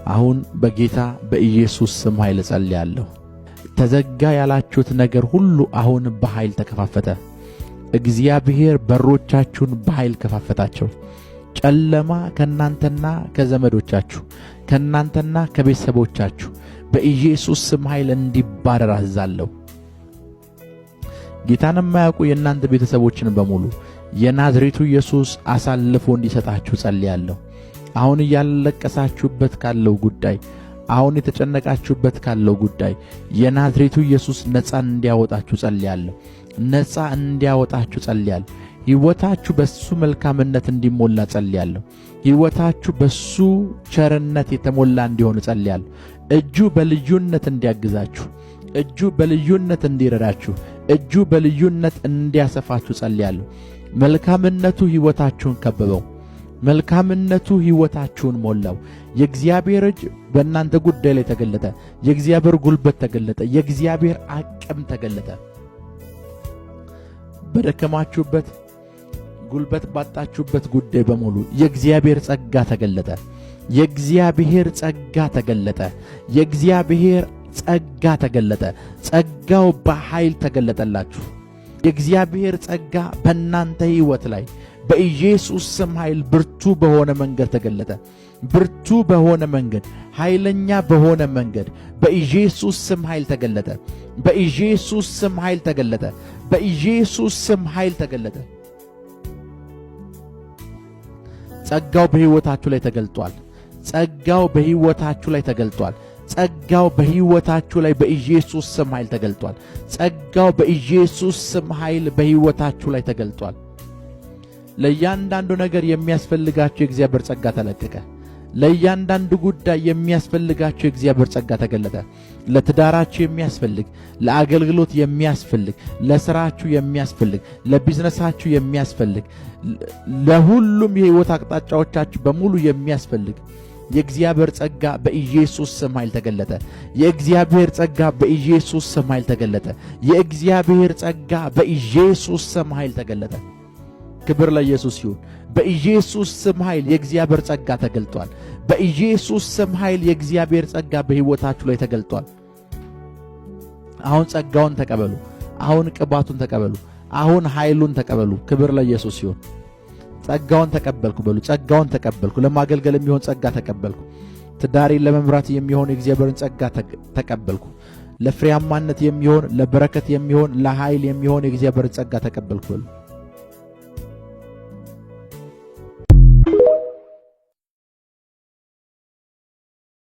አሁን በጌታ በኢየሱስ ስም ኃይል ጸልያለሁ። ተዘጋ ያላችሁት ነገር ሁሉ አሁን በኃይል ተከፋፈተ። እግዚአብሔር በሮቻችሁን በኃይል ከፋፈታቸው። ጨለማ ከናንተና ከዘመዶቻችሁ ከናንተና ከቤተሰቦቻችሁ በኢየሱስ ስም ኃይል እንዲባረር አዛለሁ። ጌታን የማያውቁ የእናንተ ቤተሰቦችን በሙሉ የናዝሬቱ ኢየሱስ አሳልፎ እንዲሰጣችሁ ጸልያለሁ። አሁን ያለቀሳችሁበት ካለው ጉዳይ፣ አሁን የተጨነቃችሁበት ካለው ጉዳይ የናዝሬቱ ኢየሱስ ነፃ እንዲያወጣችሁ ጸልያለሁ። ነፃ እንዲያወጣችሁ ጸልያለሁ። ሕይወታችሁ በሱ መልካምነት እንዲሞላ ጸልያለሁ። ሕይወታችሁ በሱ ቸርነት የተሞላ እንዲሆን ጸልያለሁ። እጁ በልዩነት እንዲያግዛችሁ፣ እጁ በልዩነት እንዲረዳችሁ፣ እጁ በልዩነት እንዲያሰፋችሁ ጸልያለሁ። መልካምነቱ ሕይወታችሁን ከበበው። መልካምነቱ ሕይወታችሁን ሞላው። የእግዚአብሔር እጅ በእናንተ ጉዳይ ላይ ተገለጠ። የእግዚአብሔር ጉልበት ተገለጠ። የእግዚአብሔር አቅም ተገለጠ። በደከማችሁበት ጉልበት ባጣችሁበት ጉዳይ በሙሉ የእግዚአብሔር ጸጋ ተገለጠ። የእግዚአብሔር ጸጋ ተገለጠ። የእግዚአብሔር ጸጋ ተገለጠ። ጸጋው በኃይል ተገለጠላችሁ። የእግዚአብሔር ጸጋ በእናንተ ሕይወት ላይ በኢየሱስ ስም ኃይል ብርቱ በሆነ መንገድ ተገለጠ። ብርቱ በሆነ መንገድ፣ ኃይለኛ በሆነ መንገድ በኢየሱስ ስም ኃይል ተገለጠ። በኢየሱስ ስም ኃይል ተገለጠ። በኢየሱስ ስም ኃይል ተገለጠ። ጸጋው በሕይወታችሁ ላይ ተገልጧል። ጸጋው በሕይወታችሁ ላይ ተገልጧል። ጸጋው በሕይወታችሁ ላይ በኢየሱስ ስም ኃይል ተገልጧል። ጸጋው በኢየሱስ ስም ኃይል በሕይወታችሁ ላይ ተገልጧል። ለእያንዳንዱ ነገር የሚያስፈልጋችሁ የእግዚአብሔር ጸጋ ተለቀቀ። ለእያንዳንዱ ጉዳይ የሚያስፈልጋችሁ የእግዚአብሔር ጸጋ ተገለጠ። ለትዳራችሁ የሚያስፈልግ፣ ለአገልግሎት የሚያስፈልግ፣ ለሥራችሁ የሚያስፈልግ፣ ለቢዝነሳችሁ የሚያስፈልግ፣ ለሁሉም የሕይወት አቅጣጫዎቻችሁ በሙሉ የሚያስፈልግ የእግዚአብሔር ጸጋ በኢየሱስ ስም ኃይል ተገለጠ። የእግዚአብሔር ጸጋ በኢየሱስ ስም ኃይል ተገለጠ። የእግዚአብሔር ጸጋ በኢየሱስ ስም ኃይል ተገለጠ። ክብር ለኢየሱስ ይሁን። በኢየሱስ ስም ኃይል የእግዚአብሔር ጸጋ ተገልጧል። በኢየሱስ ስም ኃይል የእግዚአብሔር ጸጋ በሕይወታችሁ ላይ ተገልጧል። አሁን ጸጋውን ተቀበሉ። አሁን ቅባቱን ተቀበሉ። አሁን ኃይሉን ተቀበሉ። ክብር ለኢየሱስ ይሁን። ጸጋውን ተቀበልኩ በሉ። ጸጋውን ተቀበልኩ። ለማገልገል የሚሆን ጸጋ ተቀበልኩ። ትዳሬን ለመምራት የሚሆን የእግዚአብሔርን ጸጋ ተቀበልኩ። ለፍሬያማነት የሚሆን፣ ለበረከት የሚሆን፣ ለኃይል የሚሆን የእግዚአብሔርን ጸጋ ተቀበልኩ በሉ።